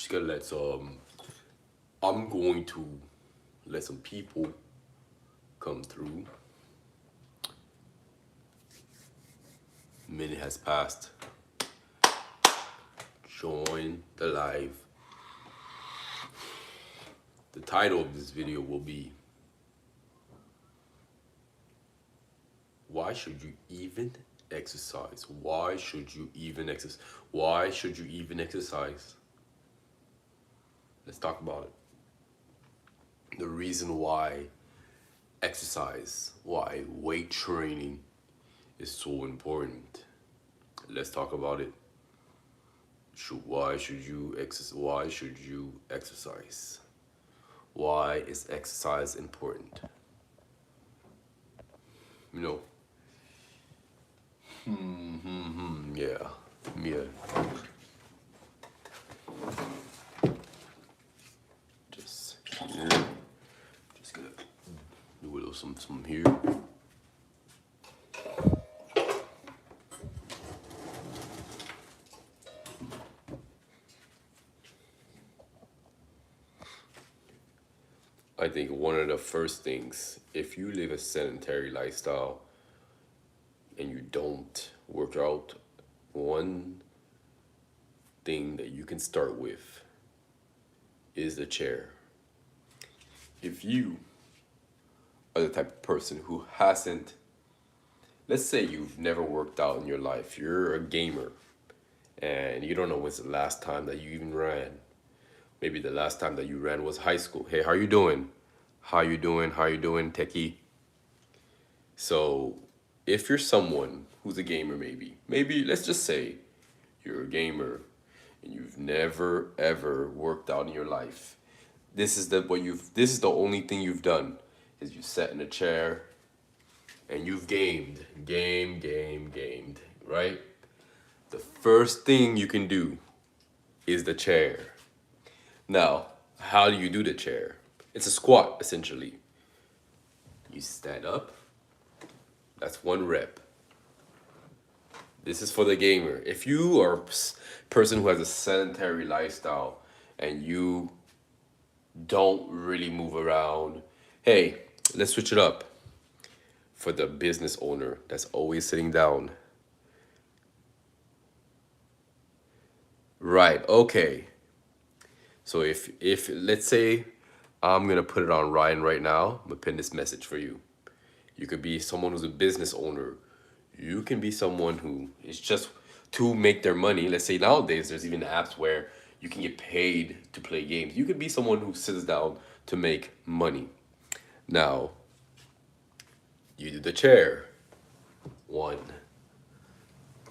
just gonna let some. I'm going to let some people come through. Minute has passed. Join the live. The title of this video will be, why should you even exercise? Why should you even exercise? Why should you even exercise? Let's talk about it. The reason why exercise, why weight training is so important. Let's talk about it. Why should you exercise? Why should you exercise? Why is exercise important? You know, yeah, yeah. Just, yeah. Just gonna do a little some here. I think one of the first things, if you live a sedentary lifestyle and you don't work out, one thing that you can start with is the chair. If you are the type of person who hasn't, let's say you've never worked out in your life, you're a gamer and you don't know when's the last time that you even ran. Maybe the last time that you ran was high school. Hey, how you doing? How you doing? How you doing, techie? So if you're someone who's a gamer, maybe let's just say you're a gamer and you've never ever worked out in your life. This is the only thing you've done is you sat in a chair and you've gamed, right? The first thing you can do is the chair. Now, how do you do the chair? It's a squat, essentially. You stand up. That's one rep. This is for the gamer. If you are a person who has a sedentary lifestyle and you don't really move around, hey, let's switch it up. For the business owner that's always sitting down. Right, okay. So if let's say I'm gonna put it on Ryan right now, I'm gonna pin this message for you. You could be someone who's a business owner. You can be someone who is just to make their money. Let's say nowadays there's even apps where you can get paid to play games. You could be someone who sits down to make money. Now, you do the chair. 1,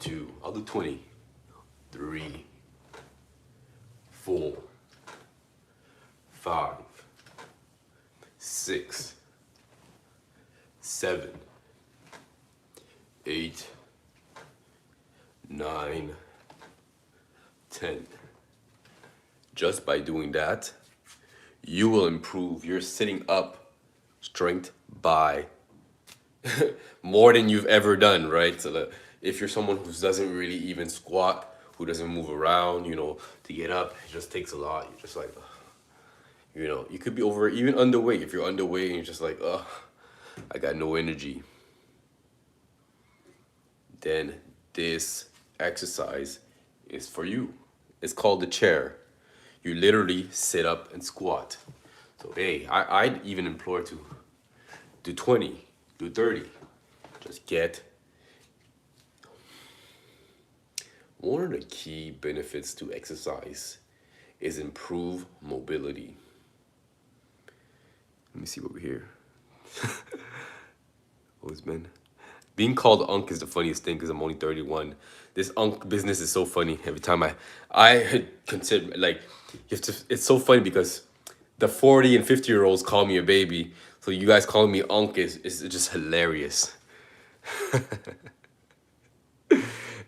2, I'll do 20, 3, 4, 5, 6, 7, 8, 9, 10. Just by doing that, you will improve your sitting up strength by more than you've ever done, right? So if you're someone who doesn't really even squat, who doesn't move around, to get up, it just takes a lot. You're just like, you could be even underweight. If you're underweight and you're just like, I got no energy. Then this exercise is for you. It's called the chair. You literally sit up and squat. So, hey, I'd even implore to do 20, do 30. Just get. One of the key benefits to exercise is improve mobility. Let me see what we hear. Always been. Being called Unc is the funniest thing because I'm only 31. This Unc business is so funny. Every time I consider, like, it's so funny because the 40 and 50-year-olds call me a baby. So you guys calling me Unc is just hilarious.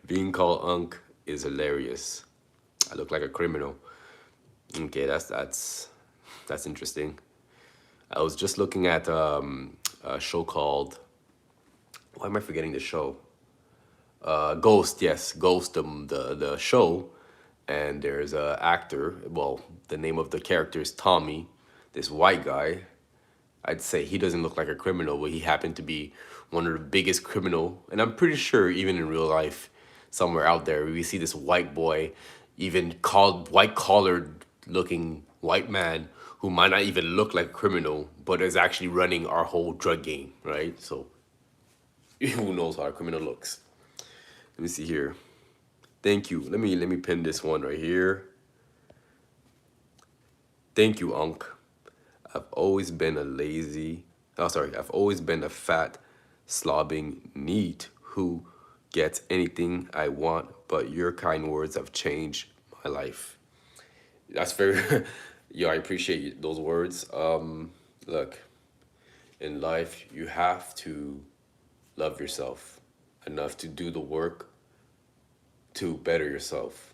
Being called Unc is hilarious. I look like a criminal. Okay, that's interesting. I was just looking at a show called, why am I forgetting the show? Ghost, yes, Ghost, the show. and there's a actor. Well, the name of the character is Tommy, this white guy. I'd say he doesn't look like a criminal, but he happened to be one of the biggest criminal. And I'm pretty sure even in real life, somewhere out there, we see this white boy, even called white collared looking white man who might not even look like a criminal, but is actually running our whole drug game, right? So who knows how a criminal looks? Let me see here. Thank you. Let me pin this one right here. Thank you, Unc. I've always been a lazy, oh sorry, I've always been a fat, slobbing neat who gets anything I want, but your kind words have changed my life. That's very, yo, I appreciate those words. Look, in life, you have to love yourself enough to do the work to better yourself.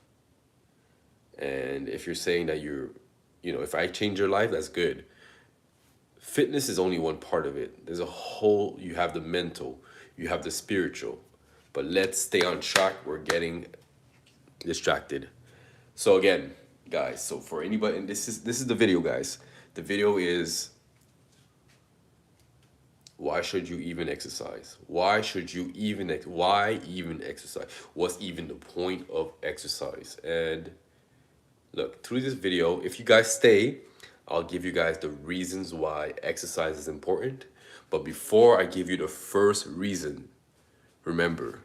And if you're saying that if I change your life, that's good. Fitness is only one part of it. There's a whole, you have the mental, you have the spiritual. But let's stay on track. We're getting distracted. So again, guys, so for anybody, and this is the video, guys. The video is, why should you even exercise? Why even exercise? What's even the point of exercise? And look, through this video, if you guys stay, I'll give you guys the reasons why exercise is important. But before I give you the first reason, remember,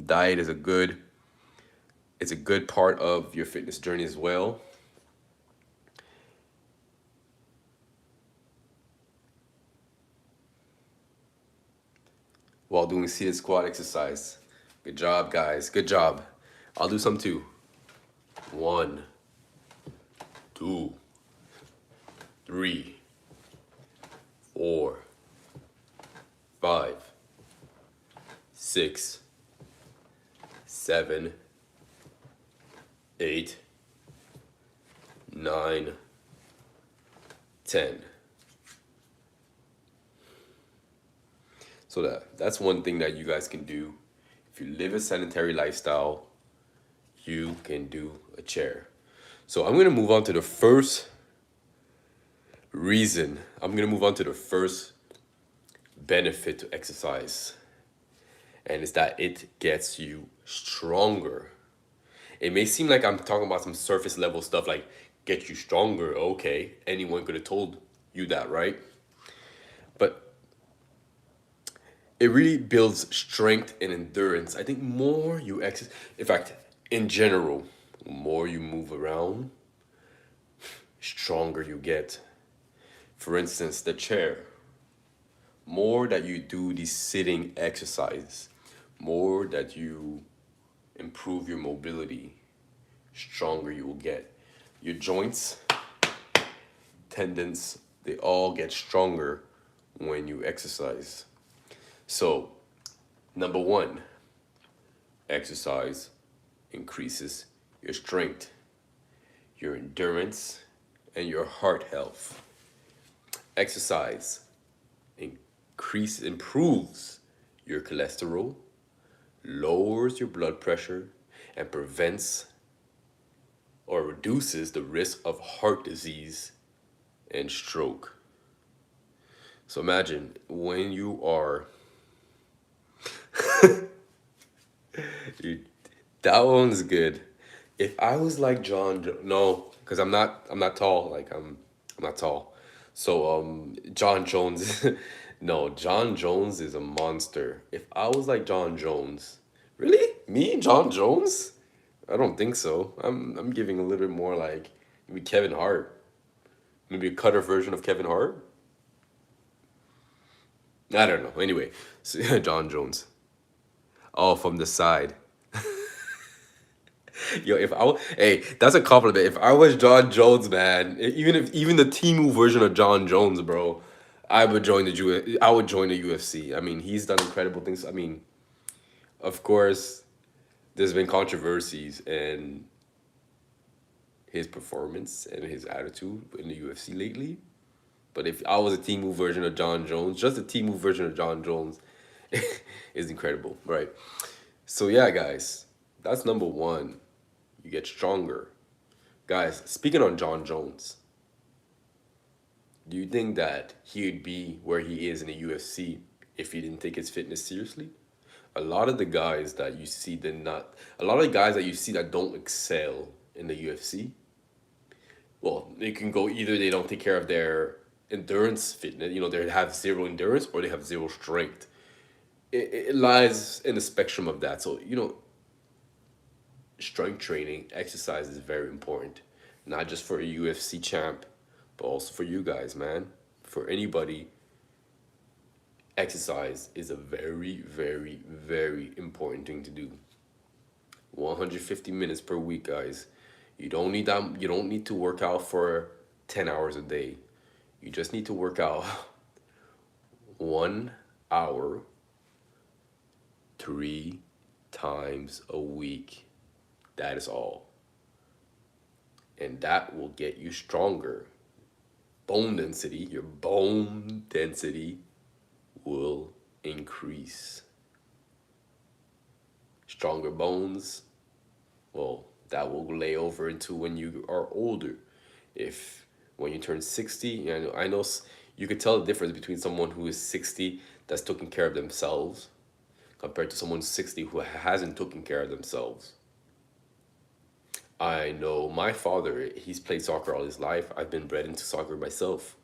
diet is it's a good part of your fitness journey as well. While doing seated squat exercise. Good job, guys. Good job. I'll do some too. 1, 2, 3, 4, 5, 6, 7, 8, 9, 10. So that's one thing that you guys can do. If you live a sedentary lifestyle, you can do a chair. So I'm going to move on to the first reason. I'm going to move on to the first benefit to exercise. And it's that it gets you stronger. It may seem like I'm talking about some surface level stuff like get you stronger. Okay, anyone could have told you that, right? But it really builds strength and endurance. I think more you exercise, in fact, in general, more you move around, stronger you get. For instance, the chair. More that you do the sitting exercise, more that you improve your mobility, stronger you will get. Your joints, tendons, they all get stronger when you exercise. So, number 1, exercise increases your strength, your endurance, and your heart health. Exercise improves your cholesterol, lowers your blood pressure, and prevents or reduces the risk of heart disease and stroke. So imagine when you are that one's good. If I was like no, because I'm not tall. Like I'm not tall. So John Jones, no, John Jones is a monster. If I was like John Jones, really? Me, John Jones? I don't think so. I'm giving a little bit more like maybe Kevin Hart. Maybe a cutter version of Kevin Hart. I don't know. Anyway, so, John Jones. Oh, from the side. Yo, hey, that's a compliment. If I was John Jones, man, even the Temu version of John Jones, bro, I would join the UFC. I mean, he's done incredible things. I mean, of course, there's been controversies and his performance and his attitude in the UFC lately. But if I was a Temu version of John Jones, just a Temu version of John Jones is incredible, right? So yeah, guys, that's number 1. you get stronger. Guys, speaking on John Jones, do you think that he'd be where he is in the UFC if he didn't take his fitness seriously? A lot of the guys that you see did not, a lot of the guys that you see that don't excel in the UFC, well, they can go either they don't take care of their endurance fitness, they have zero endurance or they have zero strength. It lies in the spectrum of that. So, strength training, exercise is very important, not just for a UFC champ, but also for you guys, man. For anybody, exercise is a very, very, very important thing to do. 150 minutes per week, guys. You don't need that. You don't need to work out for 10 hours a day. You just need to work out 1 hour 3 times a week. That is all. And that will get you stronger. Your bone density will increase. Stronger bones, well, that will lay over into when you are older. If when you turn 60, I know you could tell the difference between someone who is 60 that's taking care of themselves compared to someone 60 who hasn't taken care of themselves. I know my father, he's played soccer all his life. I've been bred into soccer myself.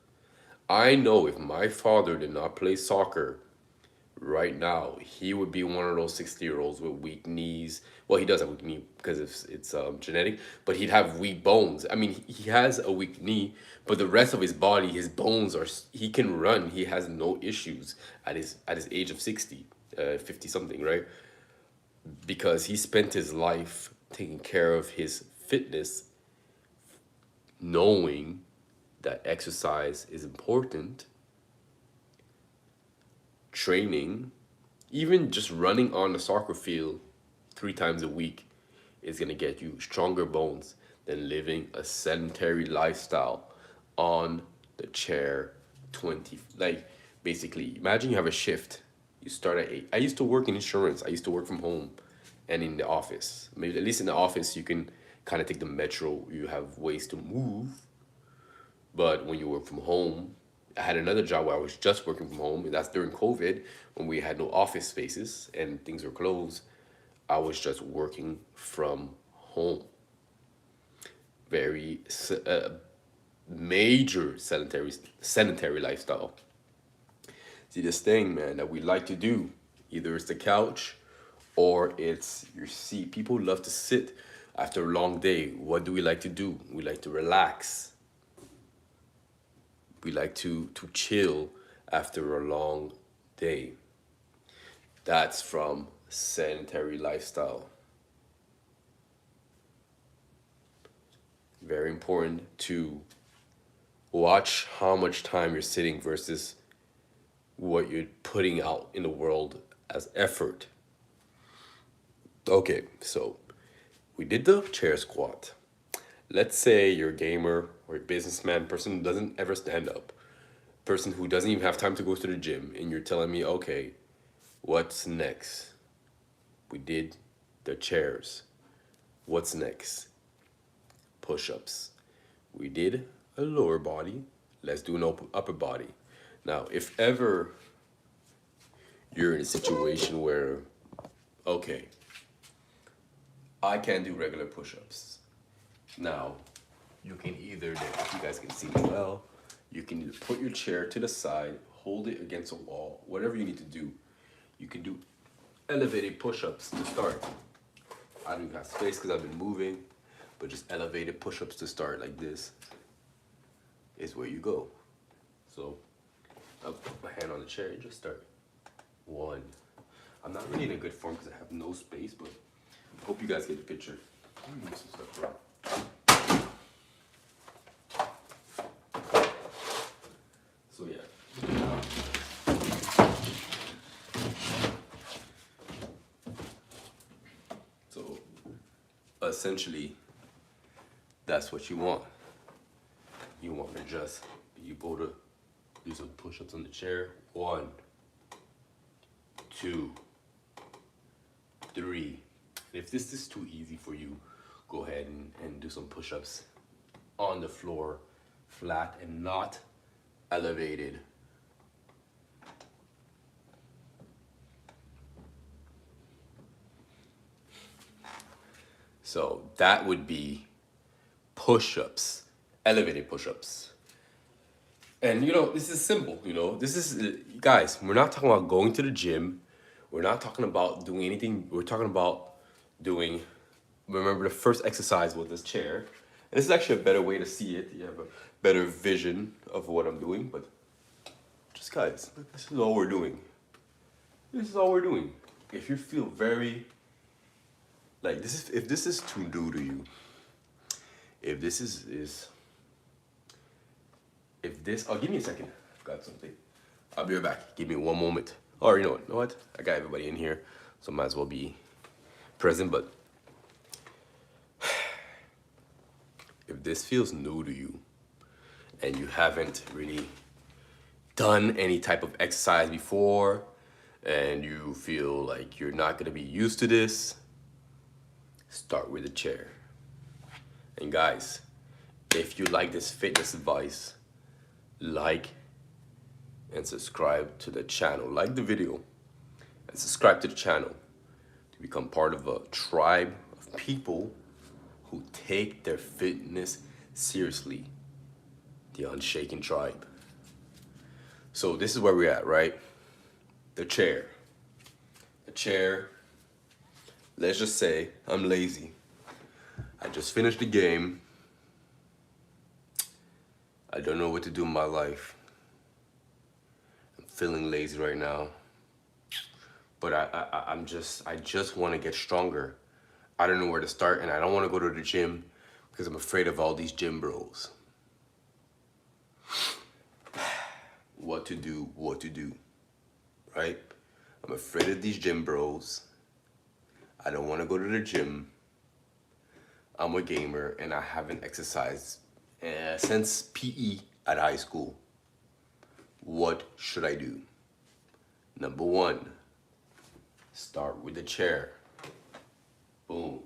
I know if my father did not play soccer right now, he would be one of those 60-year-olds with weak knees. Well, he does have weak knee because it's genetic, but he'd have weak bones. I mean, he has a weak knee, but the rest of his body, his bones he can run. He has no issues at his age of 60, 50 something, right? Because he spent his life taking care of his fitness, knowing that exercise is important, training, even just running on the soccer field 3 times a week is going to get you stronger bones than living a sedentary lifestyle on the chair 20. Like, basically, imagine you have a shift. You start at 8. I used to work in insurance. I used to work from home and in the office. Maybe at least in the office, you can kind of take the metro. You have ways to move. But when you work from home, I had another job where I was just working from home, and that's during COVID when we had no office spaces and things were closed. I was just working from home. Very major sedentary lifestyle. See, this thing, man, that we like to do, either it's the couch or it's your seat. People love to sit after a long day. What do we like to do? We like to relax. We like to chill after a long day. That's from sedentary lifestyle. Very important to watch how much time you're sitting versus what you're putting out in the world as effort. Okay, so we did the chair squat. Let's say you're a gamer or a businessman, person who doesn't ever stand up, person who doesn't even have time to go to the gym, and you're telling me, okay, what's next? We did the chairs. What's next? Push-ups. We did a lower body. Let's do an upper body. Now, if ever you're in a situation where, okay, I can't do regular push-ups. Now, you can either, if you guys can see me well, you can either put your chair to the side, hold it against a wall, whatever you need to do. You can do elevated push-ups to start. I don't have space because I've been moving, but just elevated push-ups to start like this is where you go. So I'll put my hand on the chair and just start. 1. I'm not really in a good form because I have no space, but hope you guys get the picture. Let me move some stuff around. So yeah. So essentially, that's what you want. You want to just be able to do some push-ups on the chair. 1, 2, 3. If this is too easy for you, go ahead and do some push-ups on the floor, flat and not elevated. So that would be push-ups, elevated push-ups. And you know, this is simple, you know. This is, guys, we're not talking about going to the gym. We're not talking about doing anything. We're talking about doing, remember the first exercise with this chair. And this is actually a better way to see it. You have a better vision of what I'm doing, but just guys, this is all we're doing. This is all we're doing. If you feel very, like this is, if this is too new to you, if this is if this, oh, give me a second. I've got something. I'll be right back. Give me one moment. Or you know what? I got everybody in here, so might as well be present. But if this feels new to you and you haven't really done any type of exercise before and you feel like you're not gonna be used to this, start with a chair. And guys, if you like this fitness advice, like and subscribe to the channel. Like the video and subscribe to the channel to become part of a tribe of people who take their fitness seriously. The Unshaken Tribe. So this is where we're at, right? The chair. The chair. Let's just say I'm lazy. I just finished the game. I don't know what to do in my life. I'm feeling lazy right now. But I just want to get stronger. I don't know where to start, and I don't want to go to the gym because I'm afraid of all these gym bros. What to do, right? I'm afraid of these gym bros. I don't want to go to the gym. I'm a gamer, and I haven't exercised since PE at high school. What should I do? Number one, start with the chair. Boom.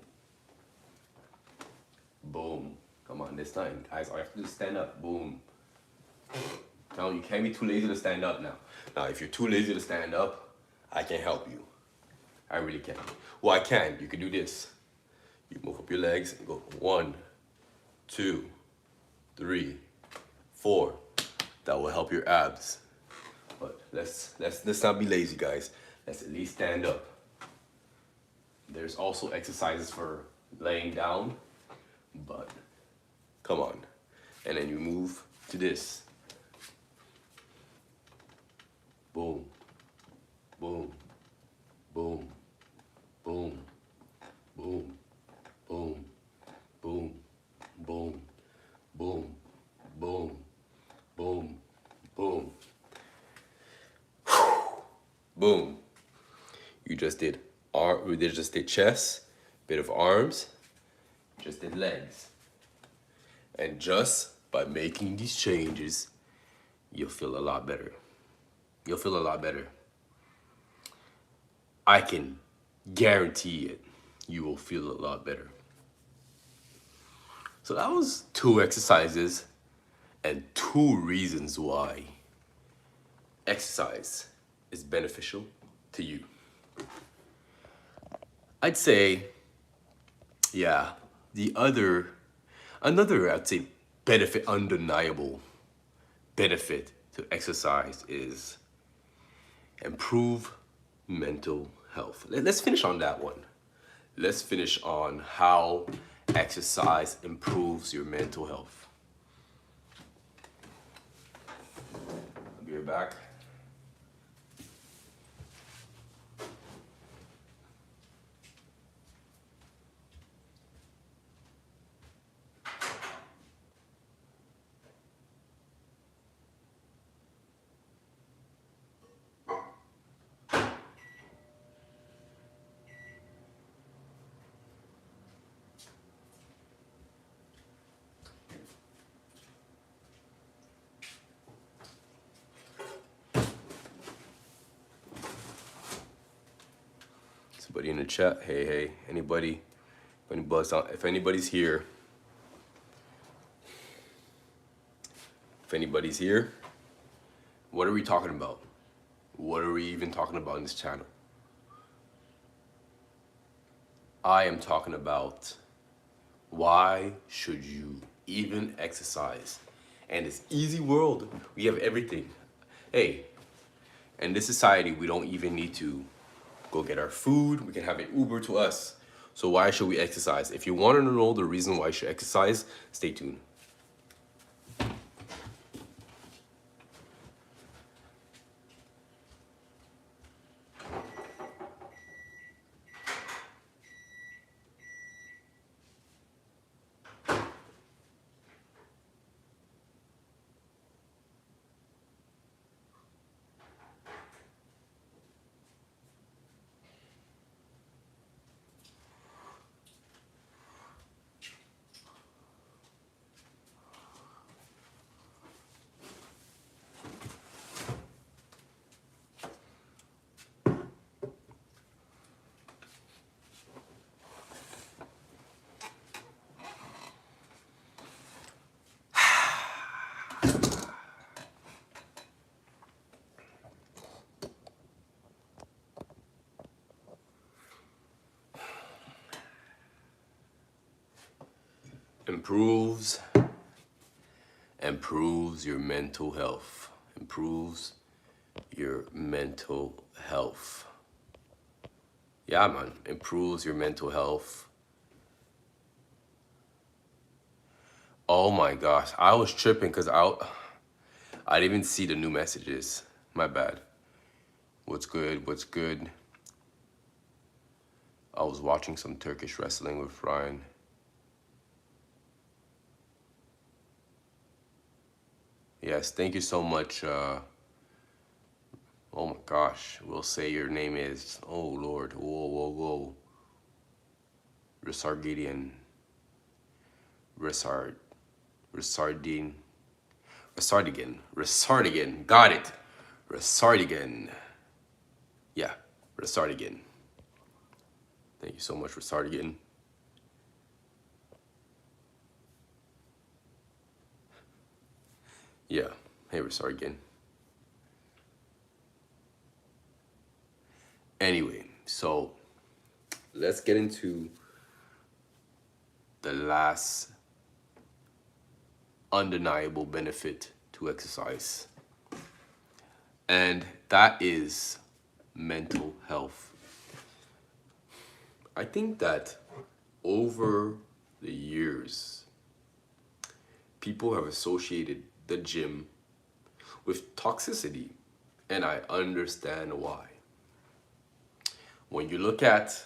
Boom. Come on, this time, guys, all you have to do is stand up. Boom. Tell you can't be too lazy to stand up now. Now, if you're too lazy to stand up, I can help you. I really can. Well, I can. You can do this. You move up your legs and go 1, 2, 3, 4. That will help your abs. But let's not be lazy, guys. Let's at least stand up. There's also exercises for laying down, but come on. And then you move to this. Boom, boom, boom, boom, boom, boom, boom, boom, boom, boom, boom, boom. Boom. You just did we just did chest, bit of arms, just did legs. And just by making these changes, you'll feel a lot better. You'll feel a lot better. I can guarantee it. You will feel a lot better. So that was 2 exercises and 2 reasons why exercise is beneficial to you. I'd say, yeah, another, I'd say, undeniable benefit to exercise is improve mental health. Let's finish on that one. Let's finish on how exercise improves your mental health. I'll be right back. Somebody in the chat, hey, anybody If anybody's here, what are we talking about? What are we even talking about in this channel? I am talking about why should you even exercise? And this easy world, we have everything. Hey, in this society, we don't even need to go get our food. We can have it Uber to us. So why should we exercise? If you want to know the reason why you should exercise, stay tuned. Improves your mental health. Improves your mental health. Yeah, man. Improves your mental health. Oh my gosh. I was tripping because I didn't even see the new messages. My bad. What's good? What's good? I was watching some Turkish wrestling with Ryan. Yes, thank you so much. Oh my gosh. We'll say your name is, oh Lord. Whoa, whoa, whoa. Resargidian. Resardigan. Got it. Resardigan. Yeah, Resardigan. Thank you so much, Resardigan. Yeah, hey, Resardigan. Anyway, so let's get into the last undeniable benefit to exercise, and that is mental health. I think that over the years, people have associated the gym with toxicity, and I understand why. When you look at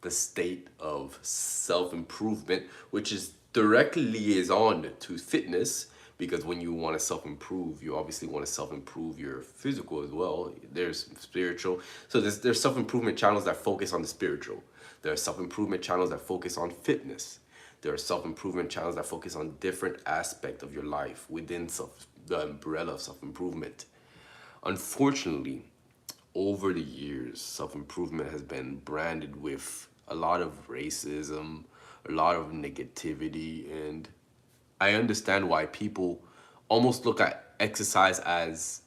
the state of self-improvement, which is directly liaison to fitness, because when you want to self-improve, you obviously want to self-improve your physical as well. There's spiritual. So there's self-improvement channels that focus on the spiritual. There are self-improvement channels that focus on fitness. There are self-improvement channels that focus on different aspects of your life within the umbrella of self-improvement. Unfortunately, over the years, self-improvement has been branded with a lot of racism, a lot of negativity, and I understand why people almost look at exercise as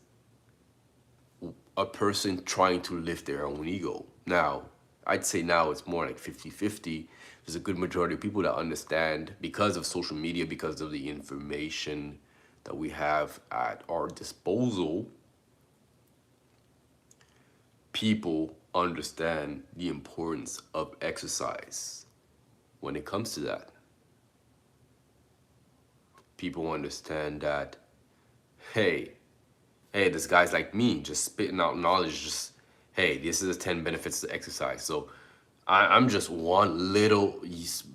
a person trying to lift their own ego. Now, I'd say now it's more like 50-50. There's a good majority of people that understand because of social media, because of the information that we have at our disposal. People understand the importance of exercise when it comes to that. People understand that, hey, this guy's like me, just spitting out knowledge, just, hey, this is the 10 benefits to exercise. So I'm just one little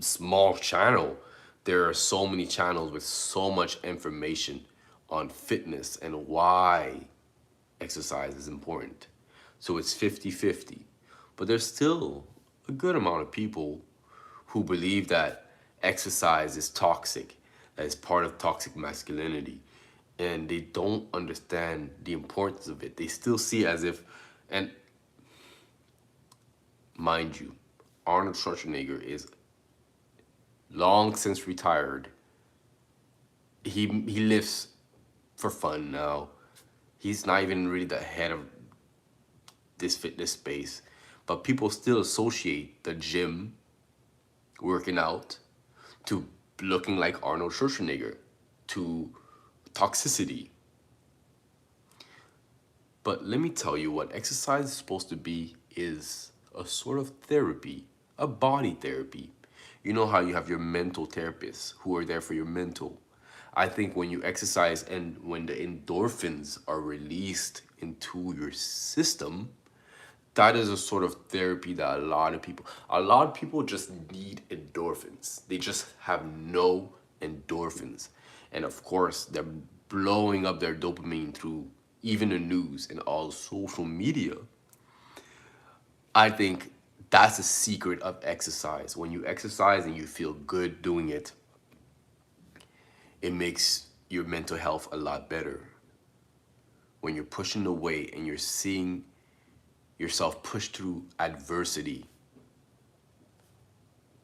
small channel. There are so many channels with so much information on fitness and why exercise is important. So it's 50-50. But there's still a good amount of people who believe that exercise is toxic, that is part of toxic masculinity, and they don't understand the importance of it. They still see it as if, and mind you, Arnold Schwarzenegger is long since retired. He lives for fun now. He's not even really the head of this fitness space, but people still associate the gym, working out, to looking like Arnold Schwarzenegger, to toxicity. But let me tell you, what exercise is supposed to be is a sort of therapy, a body therapy. You know how you have your mental therapists who are there for your mental. I think when you exercise and when the endorphins are released into your system, that is a sort of therapy that a lot of people just need endorphins. They just have no endorphins. And of course, they're blowing up their dopamine through even the news and all social media. I think that's the secret of exercise. When you exercise and you feel good doing it, it makes your mental health a lot better. When you're pushing the weight and you're seeing yourself push through adversity,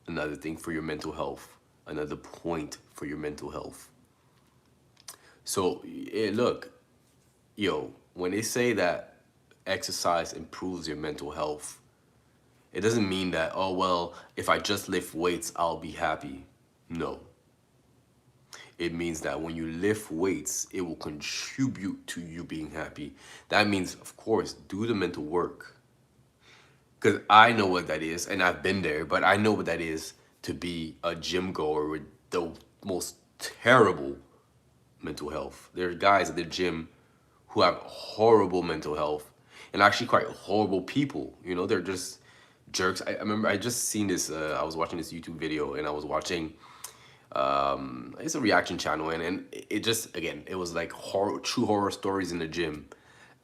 another thing for your mental health, another point for your mental health. So, look, yo, when they say that exercise improves your mental health, it doesn't mean that, oh, well, if I just lift weights, I'll be happy. No. It means that when you lift weights, it will contribute to you being happy. That means, of course, do the mental work. Because I know what that is, and I've been there, but I know what that is to be a gym goer with the most terrible mental health. There are guys at the gym who have horrible mental health and actually quite horrible people. You know, they're just jerks. I remember I just seen this, I was watching this YouTube video and I was watching, it's a reaction channel, and it just, again, it was like true horror stories in the gym.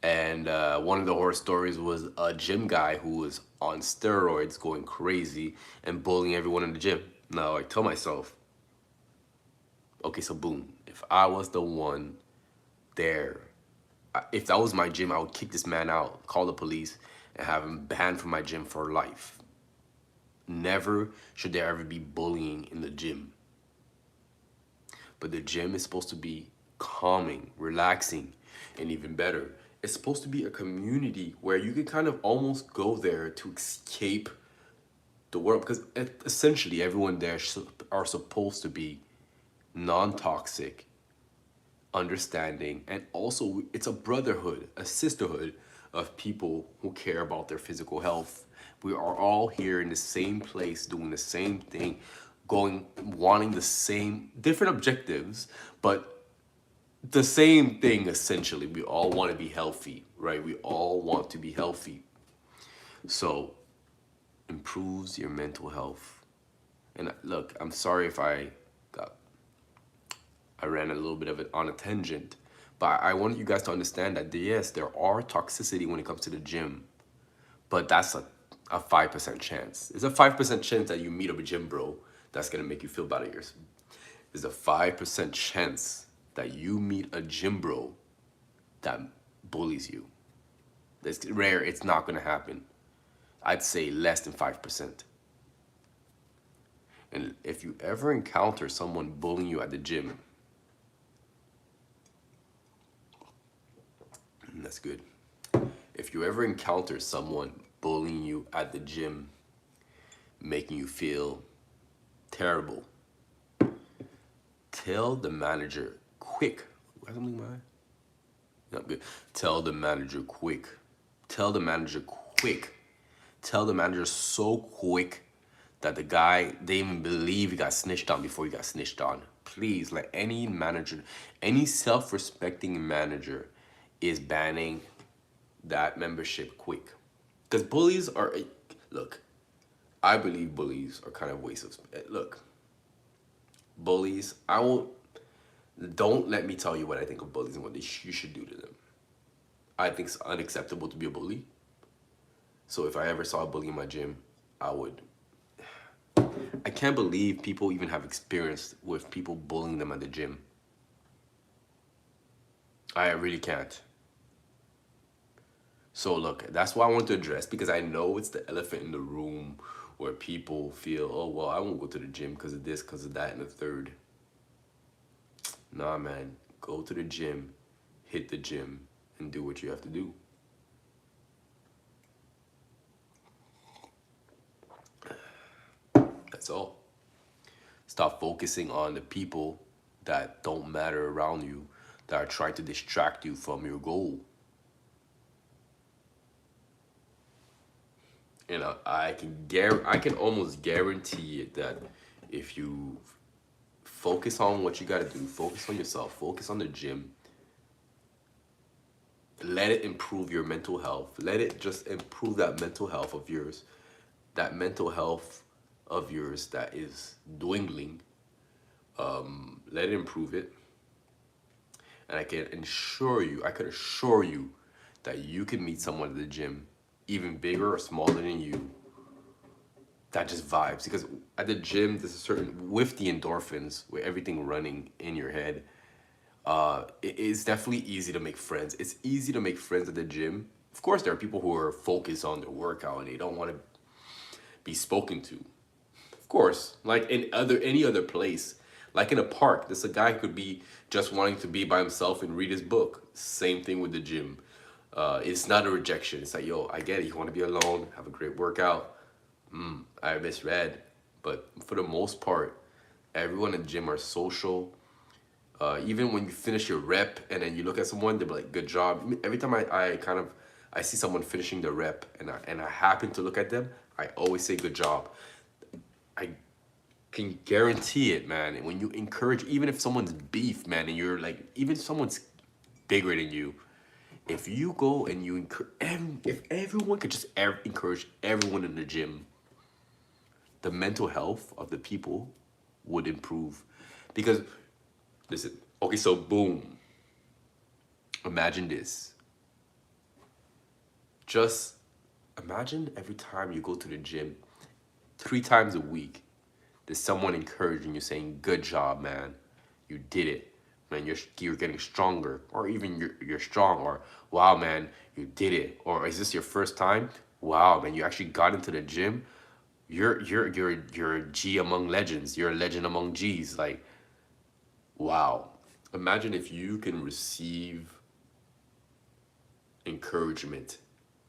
And one of the horror stories was a gym guy who was on steroids going crazy and bullying everyone in the gym. Now I tell myself, okay, so boom, if I was the one there, if that was my gym, I would kick this man out, call the police, and have him banned from my gym for life. Never should there ever be bullying in the gym. But the gym is supposed to be calming, relaxing, and even better, it's supposed to be a community where you can kind of almost go there to escape the world, because essentially everyone there are supposed to be non-toxic, understanding, and also it's a brotherhood, a sisterhood of people who care about their physical health. We are all here in the same place doing the same thing, wanting the same, different objectives, but the same thing essentially. We all want to be healthy, right? We all want to be healthy. So improves your mental health. And look, I'm sorry if I ran a little bit of it on a tangent, but I want you guys to understand that yes, there are toxicity when it comes to the gym, but that's a 5% chance. It's a 5% chance that you meet up a gym bro that's gonna make you feel better. There's a 5% chance that you meet a gym bro that bullies you. It's rare, it's not gonna happen. I'd say less than 5%. And if you ever encounter someone bullying you at the gym, that's good. If you ever encounter someone bullying you at the gym, making you feel terrible, tell the manager quick. Not good. Tell the manager quick. Tell the manager quick. Tell the manager so quick that the guy didn't even believe he got snitched on before he got snitched on. Please, like any manager, any self-respecting manager is banning that membership quick. Because bullies are, look, I believe bullies are kind of waste of, look, bullies, don't let me tell you what I think of bullies and what you should do to them. I think it's unacceptable to be a bully. So if I ever saw a bully in my gym, I can't believe people even have experience with people bullying them at the gym. I really can't. So look, that's what I want to address, because I know it's the elephant in the room where people feel, oh, well, I won't go to the gym because of this, because of that, and the third. Nah, man, go to the gym, hit the gym, and do what you have to do. That's all. Stop focusing on the people that don't matter around you, that are trying to distract you from your goal. And I can almost guarantee it that if you focus on what you got to do, focus on yourself, focus on the gym, let it improve your mental health, let it just improve that mental health of yours, that mental health of yours that is dwindling. Let it improve it, and I could assure you that you can meet someone at the gym, even bigger or smaller than you, that just vibes. Because at the gym, there's a certain, with the endorphins, with everything running in your head, it's definitely easy to make friends. It's easy to make friends at the gym. Of course, there are people who are focused on their workout and they don't want to be spoken to. Of course, like in any other place, like in a park, there's a guy who could be just wanting to be by himself and read his book. Same thing with the gym. It's not a rejection. It's like, yo, I get it. You want to be alone, have a great workout. I misread, but for the most part, everyone in the gym are social. Even when you finish your rep and then you look at someone, they're like, good job. Every time I see someone finishing the rep and I happen to look at them, I always say good job. I can guarantee it, man. And when you encourage, even if someone's beef, man, and you're like, even if someone's bigger than you, if you go and you encourage, if everyone could just encourage everyone in the gym, the mental health of the people would improve. Because, listen, okay, so boom. Imagine this. Just imagine every time you go to the gym, 3 times a week, there's someone encouraging you, saying, good job, man. You did it. Man, you're getting stronger. Or even you're strong. Or, wow, man, you did it. Or, is this your first time? Wow, man, you actually got into the gym. You're a G among legends. You're a legend among G's. Like, wow. Imagine if you can receive encouragement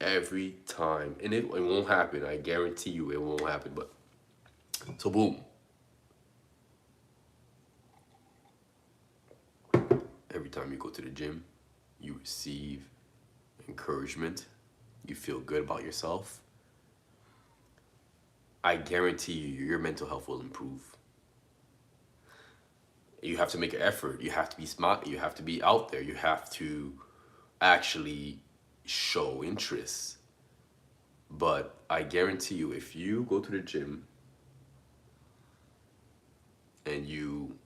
every time. And it won't happen. I guarantee you it won't happen. But, so boom. Every time you go to the gym, you receive encouragement. You feel good about yourself. I guarantee you, your mental health will improve. You have to make an effort. You have to be smart. You have to be out there. You have to actually show interest. But I guarantee you, if you go to the gym and you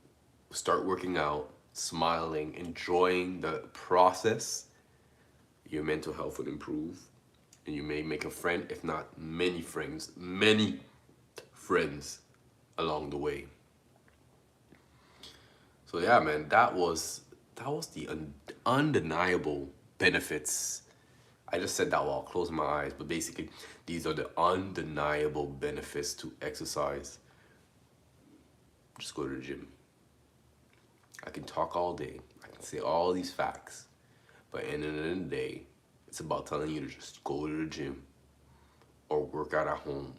start working out, smiling, enjoying the process, your mental health will improve. And you may make a friend, if not many friends along the way. So yeah, man, that was the undeniable benefits. I just said that while closing my eyes, but basically, these are the undeniable benefits to exercise. Just go to the gym. I can talk all day. I can say all these facts. But at the end of the day, it's about telling you to just go to the gym or work out at home.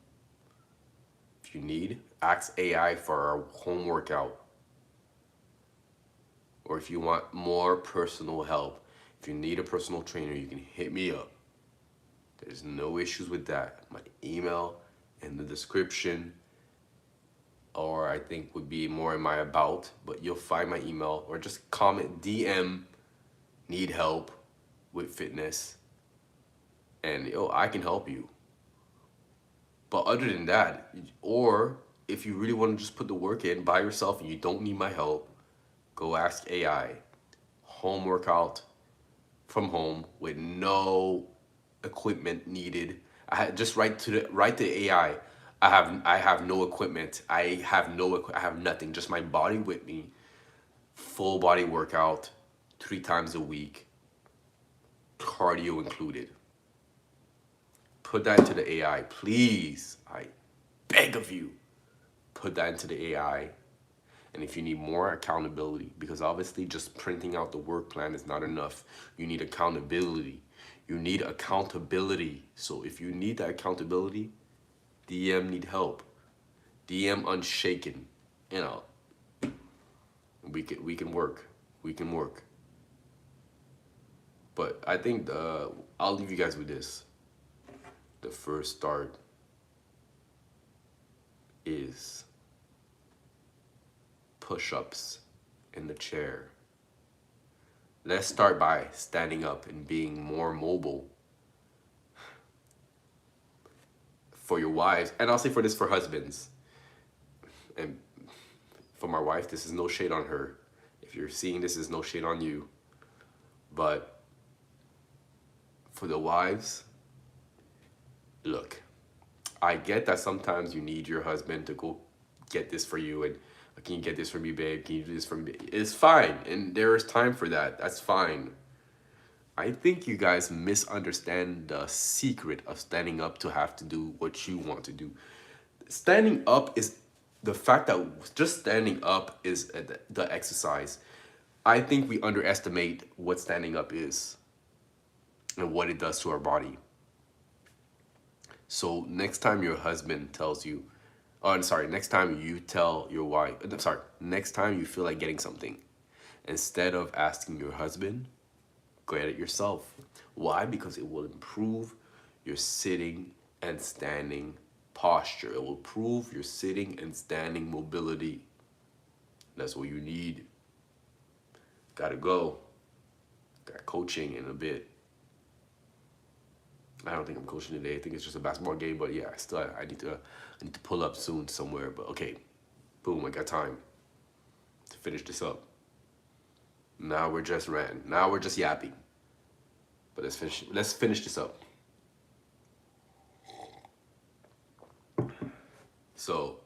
If you need, ask AI for a home workout. Or if you want more personal help, if you need a personal trainer, you can hit me up. There's no issues with that. My email in the description, or I think would be more in my about, but you'll find my email, or just comment, DM, need help with fitness, and yo, I can help you. But other than that, or if you really want to just put the work in by yourself and you don't need my help, go ask AI. Home workout from home with no equipment needed. Just write to AI. I have no equipment. I have nothing. Just my body with me. Full body workout, 3 times a week. Cardio included. Put that to the AI, please. beg of you, put that into the AI. And if you need more accountability, because obviously just printing out the work plan is not enough. You need accountability. You need accountability. So if you need that accountability, DM need help. DM Unshaken. You know, we can work. We can work. But I think I'll leave you guys with this. The first start is push-ups in the chair. Let's start by standing up and being more mobile for your wives. And I'll say for this for husbands. And for my wife, this is no shade on her. If you're seeing this, is no shade on you. But for the wives, look, I get that sometimes you need your husband to go get this for you and can you get this for me, babe? Can you do this for me? It's fine. And there is time for that. That's fine. I think you guys misunderstand the secret of standing up to have to do what you want to do. Standing up is the fact that just standing up is the exercise. I think we underestimate what standing up is and what it does to our body. So next time your husband tells you, oh, I'm sorry, next time you tell your wife, I'm sorry, next time you feel like getting something, instead of asking your husband, go get it yourself. Why? Because it will improve your sitting and standing posture. It will improve your sitting and standing mobility. That's what you need. Gotta go. Got coaching in a bit. I don't think I'm coaching today. I think it's just a basketball game, but yeah, I need to pull up soon somewhere. But okay, boom, I got time to finish this up. Now we're just ranting. Now we're just yapping. But let's finish this up. So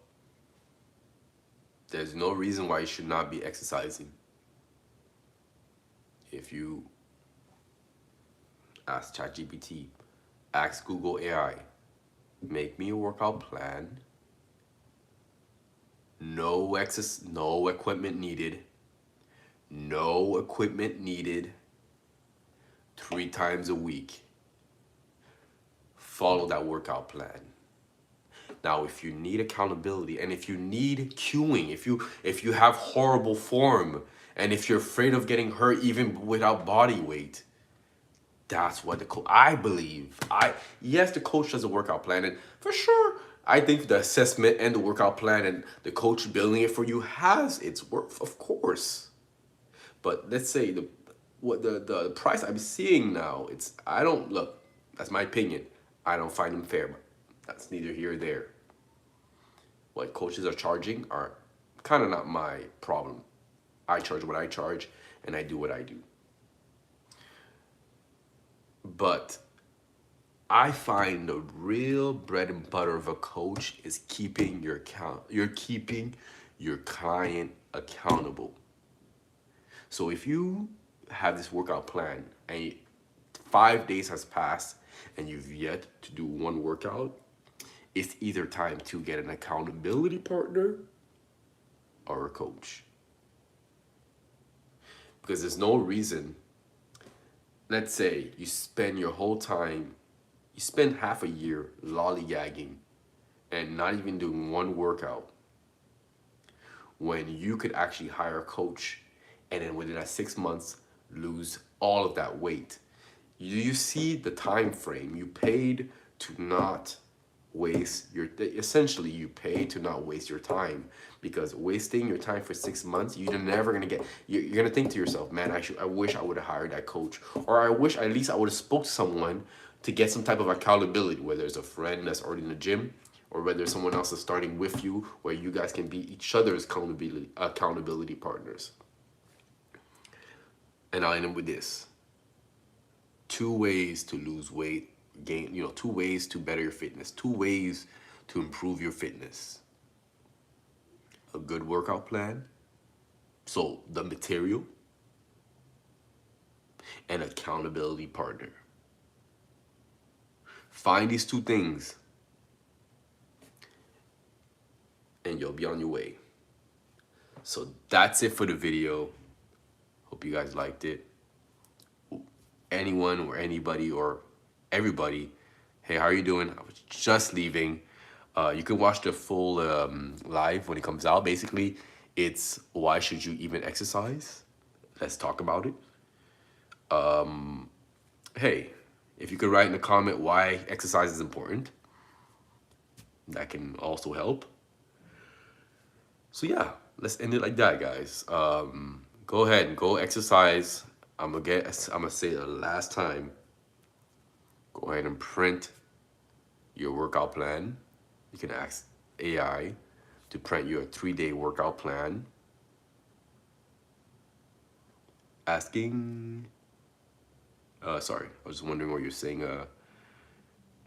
there's no reason why you should not be exercising. If you ask ChatGPT, ask Google AI, make me a workout plan, no equipment needed, 3 times a week. Follow that workout plan. Now, if you need accountability and if you need cueing, if you have horrible form and if you're afraid of getting hurt even without body weight, that's what I believe. Yes, the coach does a workout plan, and for sure, I think the assessment and the workout plan and the coach building it for you has its worth, of course. But let's say the price I'm seeing now, I don't look. That's my opinion. I don't find them fair, but that's neither here or there. What coaches are charging are kind of not my problem. I charge what I charge, and I do what I do. But I find the real bread and butter of a coach is keeping your client accountable. So if you have this workout plan and 5 days has passed and you've yet to do one workout, it's either time to get an accountability partner or a coach. Because there's no reason, let's say you spend half a year lollygagging and not even doing one workout when you could actually hire a coach and then within that 6 months lose all of that weight. You see the time frame. You paid to not waste essentially you pay to not waste your time, because wasting your time for 6 months, you're never gonna get. You're gonna think to yourself, man, I wish I would have hired that coach, or I wish at least I would have spoke to someone to get some type of accountability, whether it's a friend that's already in the gym or whether someone else is starting with you, where you guys can be each other's accountability partners. And I'll end up with this: 2 ways to lose weight, gain, 2 ways to better your fitness, 2 ways to improve your fitness. A good workout plan, so the material, and accountability partner. Find these 2 things and you'll be on your way. So that's it for the video. Hope you guys liked it. Anyone or anybody or everybody, hey, how are you doing? I was just leaving. You can watch the full live when it comes out. Basically, it's why should you even exercise? Let's talk about it. Hey, if you could write in the comment why exercise is important, that can also help. So yeah, let's end it like that, guys. Go ahead and go exercise. I'm gonna say it the last time. Go ahead and print your workout plan. You can ask AI to print you a 3-day workout plan. Asking, sorry, I was wondering what you're saying,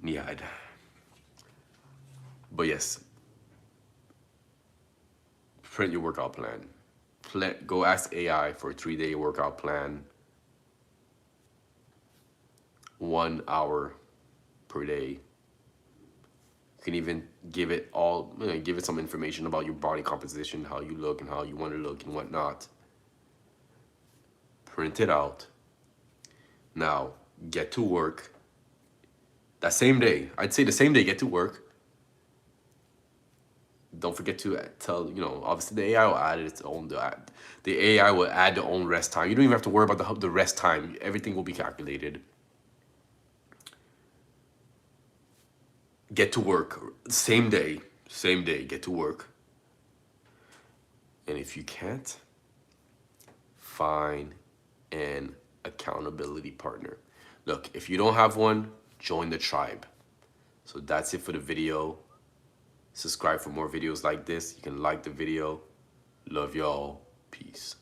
Nihad. But yes, print your workout plan. Go ask AI for a 3-day workout plan. 1 hour per day. You can even give it all, give it some information about your body composition, how you look and how you want to look and whatnot. Print it out. Now, get to work. That same day, I'd say the same day, get to work. Don't forget to tell, obviously the AI will add its own, the AI will add their own rest time. You don't even have to worry about the rest time. Everything will be calculated. Get to work, same day, get to work. And if you can't, find an accountability partner. Look, if you don't have one, join the tribe. So that's it for the video. Subscribe for more videos like this. You can like the video. Love y'all. Peace.